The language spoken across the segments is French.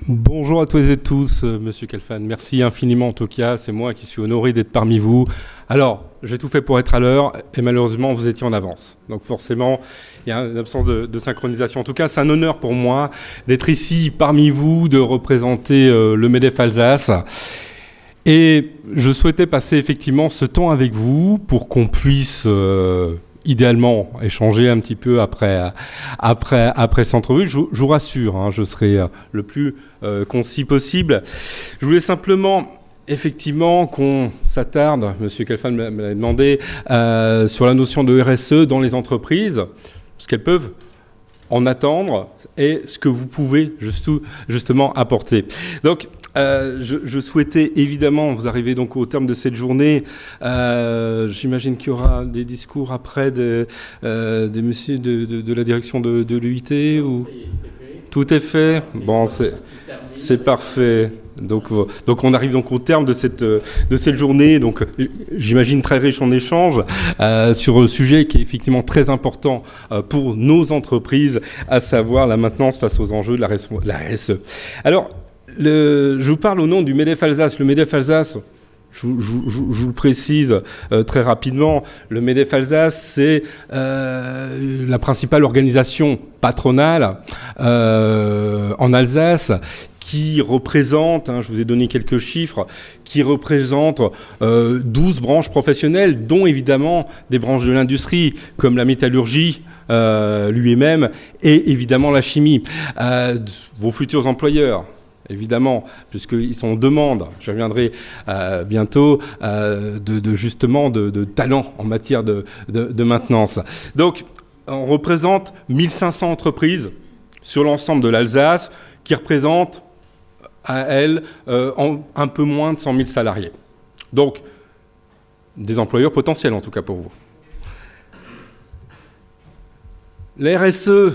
Bonjour à tous et tous, Monsieur Khalfan. Merci infiniment en tout cas. C'est moi qui suis honoré d'être parmi vous. Alors, j'ai tout fait pour être à l'heure et malheureusement, vous étiez en avance. Donc forcément, il y a une absence de synchronisation. En tout cas, c'est un honneur pour moi d'être ici parmi vous, de représenter le MEDEF Alsace. Et je souhaitais passer effectivement ce temps avec vous pour qu'on puisse... idéalement échanger un petit peu après cette entrevue. Je vous rassure, hein, je serai le plus concis possible. Je voulais simplement effectivement qu'on s'attarde, Monsieur Khalfan me l'a demandé, sur la notion de RSE dans les entreprises, ce qu'elles peuvent en attendre et ce que vous pouvez justement apporter. Donc, je souhaitais évidemment, vous arrivez donc au terme de cette journée, j'imagine qu'il y aura des discours après des messieurs de la direction de l'UIT ou... Tout est fait. Bon, c'est parfait. Donc on arrive donc au terme de cette journée. Donc j'imagine très riche en échanges sur le sujet qui est effectivement très important pour nos entreprises, à savoir la maintenance face aux enjeux de la RSE. Alors, je vous parle au nom du MEDEF Alsace. Le MEDEF Alsace, je vous le précise très rapidement, le MEDEF Alsace, c'est la principale organisation patronale en Alsace qui représente, je vous ai donné quelques chiffres, qui représente 12 branches professionnelles, dont évidemment des branches de l'industrie, comme la métallurgie, lui-même, et évidemment la chimie. Vos futurs employeurs, évidemment, puisqu'ils sont en demande, je reviendrai bientôt, justement de talents en matière de maintenance. Donc, on représente 1500 entreprises sur l'ensemble de l'Alsace qui représentent à elles un peu moins de 100 000 salariés. Donc, des employeurs potentiels en tout cas pour vous. La RSE,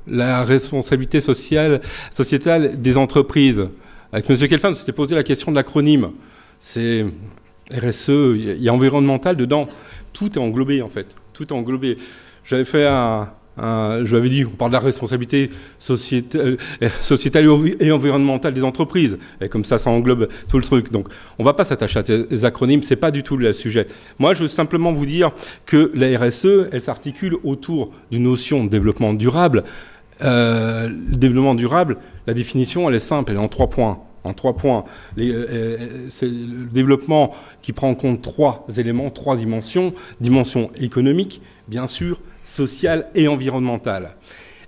la responsabilité sociétale des entreprises. Avec M. Khalfan, on s'était posé la question de l'acronyme. C'est RSE, il y a environnemental dedans. Tout est englobé en fait. Tout est englobé. J'avais fait je lui avais dit, on parle de la responsabilité sociétale et environnementale des entreprises. Et comme ça englobe tout le truc. Donc, on ne va pas s'attacher à ces acronymes, ce n'est pas du tout le sujet. Moi, je veux simplement vous dire que la RSE, elle s'articule autour d'une notion de développement durable. Le développement durable, la définition, elle est simple, elle est en 3 points. En 3 points. C'est le développement qui prend en compte 3 éléments, 3 dimensions. Dimension économique, bien sûr, sociale et environnementale.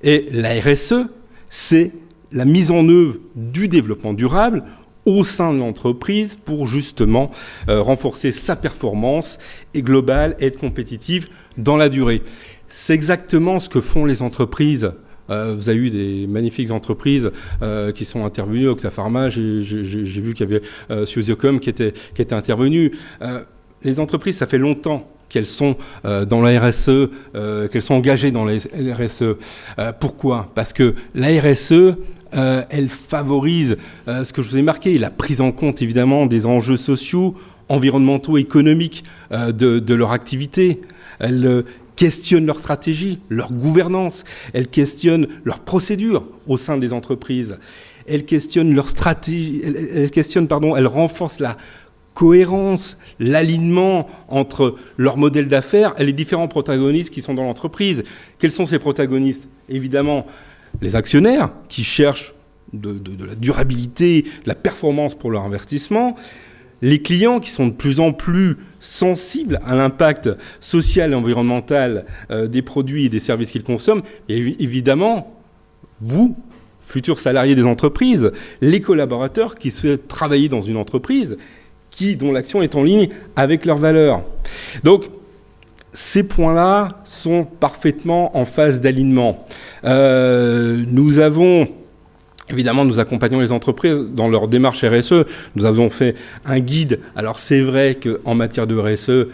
Et la RSE, c'est la mise en œuvre du développement durable au sein de l'entreprise pour justement renforcer sa performance et globale et être compétitive dans la durée. C'est exactement ce que font les entreprises. Vous avez eu des magnifiques entreprises qui sont intervenues, Octa Pharma, j'ai vu qu'il y avait Sueziocom qui était intervenu. Les entreprises, ça fait longtemps qu'elles sont dans la RSE, qu'elles sont engagées dans la RSE. Pourquoi ? Parce que la RSE, elle favorise ce que je vous ai marqué, la prise en compte évidemment des enjeux sociaux, environnementaux, économiques de leur activité. Elle questionne leur stratégie, leur gouvernance, elles questionnent leurs procédures au sein des entreprises, elles questionnent leur stratégie, elles renforcent la cohérence, l'alignement entre leur modèle d'affaires et les différents protagonistes qui sont dans l'entreprise. Quels sont ces protagonistes ? Évidemment, les actionnaires qui cherchent de la durabilité, de la performance pour leur investissement, les clients qui sont de plus en plus sensibles à l'impact social et environnemental des produits et des services qu'ils consomment, et évidemment, vous, futurs salariés des entreprises, les collaborateurs qui souhaitent travailler dans une entreprise dont l'action est en ligne avec leurs valeurs. Donc, ces points-là sont parfaitement en phase d'alignement. Évidemment, nous accompagnons les entreprises dans leur démarche RSE. Nous avons fait un guide. Alors, c'est vrai qu'en matière de RSE,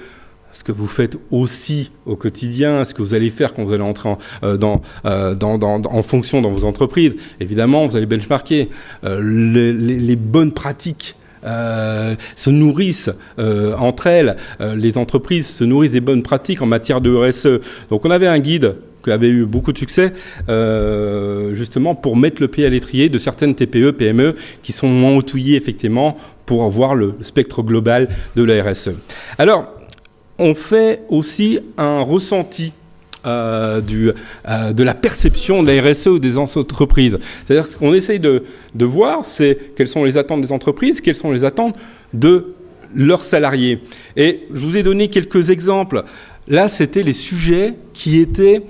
ce que vous faites aussi au quotidien, ce que vous allez faire quand vous allez entrer en fonction dans vos entreprises, évidemment, vous allez benchmarker les bonnes pratiques. Se nourrissent entre elles, les entreprises se nourrissent des bonnes pratiques en matière de RSE. Donc on avait un guide qui avait eu beaucoup de succès, justement pour mettre le pied à l'étrier de certaines TPE, PME qui sont moins outillées effectivement pour voir le spectre global de la RSE. Alors, on fait aussi un ressenti de la perception de la RSE ou des entreprises. C'est-à-dire qu'on essaye de voir quelles sont les attentes des entreprises, quelles sont les attentes de leurs salariés. Et je vous ai donné quelques exemples. Là, c'était les sujets qui étaient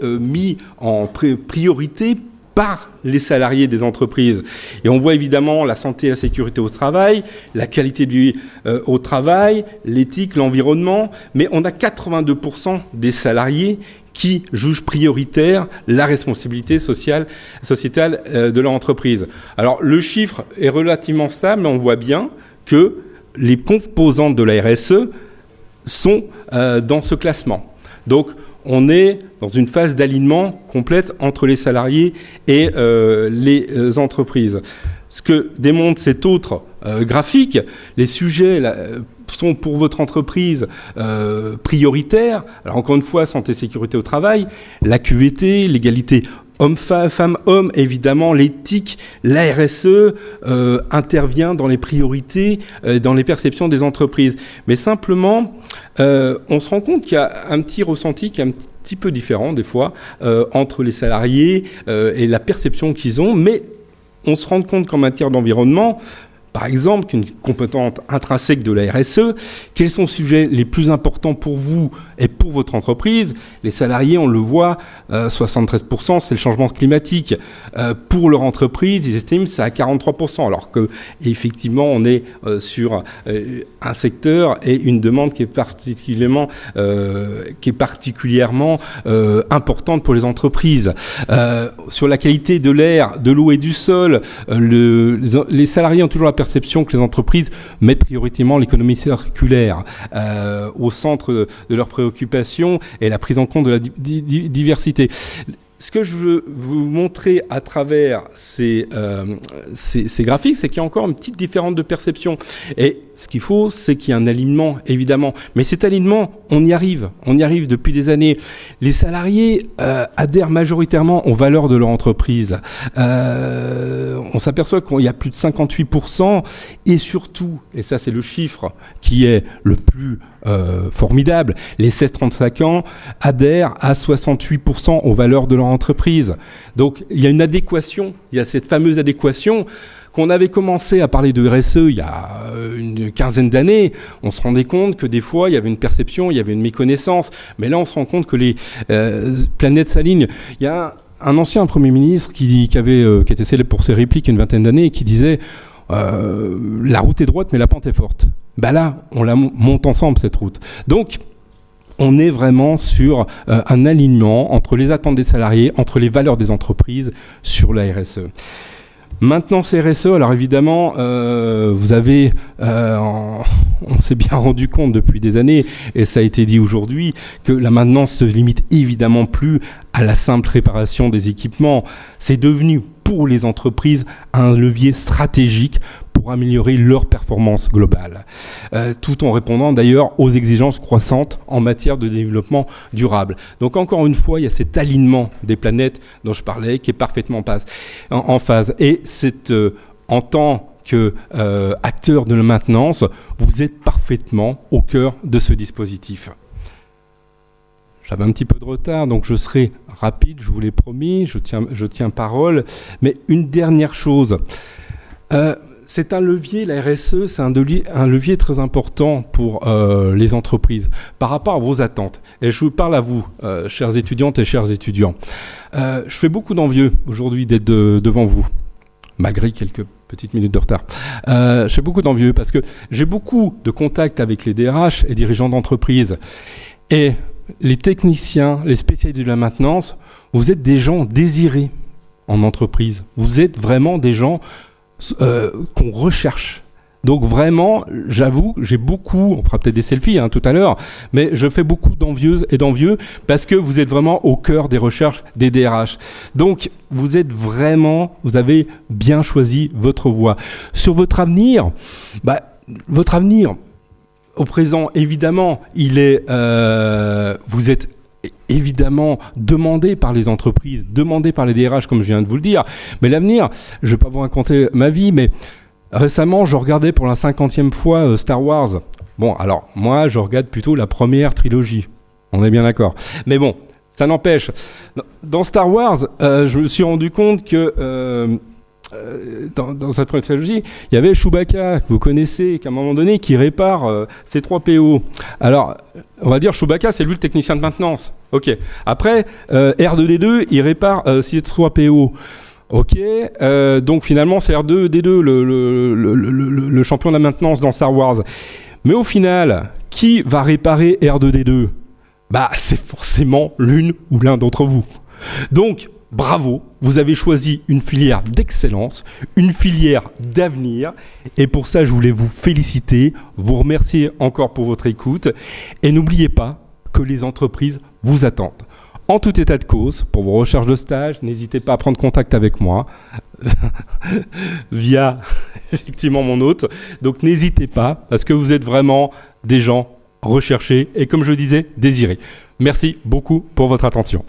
mis en priorité par les salariés des entreprises. Et on voit évidemment la santé et la sécurité au travail, la qualité au travail, l'éthique, l'environnement, mais on a 82% des salariés qui jugent prioritaire la responsabilité sociétale de leur entreprise. Alors le chiffre est relativement stable, mais on voit bien que les composantes de la RSE sont dans ce classement. Donc on est dans une phase d'alignement complète entre les salariés et les entreprises. Ce que démontre cet autre graphique, les sujets sont pour votre entreprise prioritaires. Alors encore une fois, santé et sécurité au travail, la QVT, l'égalité femmes-hommes, évidemment, l'éthique, la RSE intervient dans les priorités, dans les perceptions des entreprises. Mais simplement, on se rend compte qu'il y a un petit ressenti qui est un petit peu différent des fois entre les salariés et la perception qu'ils ont, mais on se rend compte qu'en matière d'environnement, par exemple, qu'une composante intrinsèque de la RSE, quels sont les sujets les plus importants pour vous et pour votre entreprise? Les salariés, on le voit, 73%, c'est le changement climatique. Pour leur entreprise, ils estiment que c'est à 43%, alors qu'effectivement, on est sur un secteur et une demande qui est particulièrement importante pour les entreprises. Sur la qualité de l'air, de l'eau et du sol, les salariés ont toujours la perception que les entreprises mettent prioritairement l'économie circulaire au centre de leurs préoccupations et la prise en compte de la diversité. Ce que je veux vous montrer à travers ces graphiques, c'est qu'il y a encore une petite différence de perception. Et ce qu'il faut, c'est qu'il y ait un alignement, évidemment. Mais cet alignement, on y arrive depuis des années. Les salariés adhèrent majoritairement aux valeurs de leur entreprise. On s'aperçoit qu'il y a plus de 58%, et surtout, et ça c'est le chiffre qui est le plus formidable, les 16-35 ans adhèrent à 68% aux valeurs de leur entreprise. Donc il y a une adéquation, il y a cette fameuse adéquation qu'on avait commencé à parler de RSE il y a une quinzaine d'années. On se rendait compte que des fois il y avait une perception, il y avait une méconnaissance, mais là on se rend compte que les planètes s'alignent. Il y a un ancien Premier ministre qui était célèbre pour ses répliques il y a une vingtaine d'années et qui disait la route est droite mais la pente est forte. Bah là, on la monte ensemble cette route. Donc, on est vraiment sur un alignement entre les attentes des salariés, entre les valeurs des entreprises sur la RSE. Maintenant, ces RSE, alors évidemment, vous avez, on s'est bien rendu compte depuis des années, et ça a été dit aujourd'hui, que la maintenance se limite évidemment plus à la simple réparation des équipements. C'est devenu, pour les entreprises, un levier stratégique pour améliorer leur performance globale, tout en répondant d'ailleurs aux exigences croissantes en matière de développement durable. Donc encore une fois, il y a cet alignement des planètes dont je parlais qui est parfaitement en phase. Et c'est en tant qu'acteur de la maintenance, vous êtes parfaitement au cœur de ce dispositif. J'avais un petit peu de retard, donc je serai rapide, je vous l'ai promis, je tiens parole. Mais une dernière chose, c'est un levier, la RSE, c'est un levier très important pour les entreprises par rapport à vos attentes. Et je vous parle à vous, chères étudiantes et chers étudiants. Je fais beaucoup d'envieux aujourd'hui d'être devant vous, malgré quelques petites minutes de retard. Je fais beaucoup d'envieux parce que j'ai beaucoup de contacts avec les DRH et dirigeants d'entreprise. Et les techniciens, les spécialistes de la maintenance, vous êtes des gens désirés en entreprise. Vous êtes vraiment des gens qu'on recherche. Donc vraiment, j'avoue, j'ai beaucoup, on fera peut-être des selfies tout à l'heure, mais je fais beaucoup d'envieuses et d'envieux parce que vous êtes vraiment au cœur des recherches des DRH. Donc vous avez bien choisi votre voie. Sur votre avenir, au présent, évidemment, vous êtes évidemment demandé par les entreprises, demandé par les DRH, comme je viens de vous le dire. Mais l'avenir, je ne vais pas vous raconter ma vie, mais récemment, je regardais pour la 50e fois Star Wars. Bon, alors, moi, je regarde plutôt la première trilogie. On est bien d'accord. Mais bon, ça n'empêche. Dans Star Wars, je me suis rendu compte que dans cette première trilogie, il y avait Chewbacca, que vous connaissez, qu'à un moment donné, qui répare C3PO. Alors, on va dire Chewbacca, c'est lui le technicien de maintenance. Ok. Après, R2D2, il répare C3PO. Ok. Donc finalement, c'est R2D2, le champion de la maintenance dans Star Wars. Mais au final, qui va réparer R2D2 ? Bah, c'est forcément l'une ou l'un d'entre vous. Donc, bravo, vous avez choisi une filière d'excellence, une filière d'avenir. Et pour ça, je voulais vous féliciter, vous remercier encore pour votre écoute. Et n'oubliez pas que les entreprises vous attendent. En tout état de cause, pour vos recherches de stage, n'hésitez pas à prendre contact avec moi via effectivement mon hôte. Donc n'hésitez pas, parce que vous êtes vraiment des gens recherchés et, comme je disais, désirés. Merci beaucoup pour votre attention.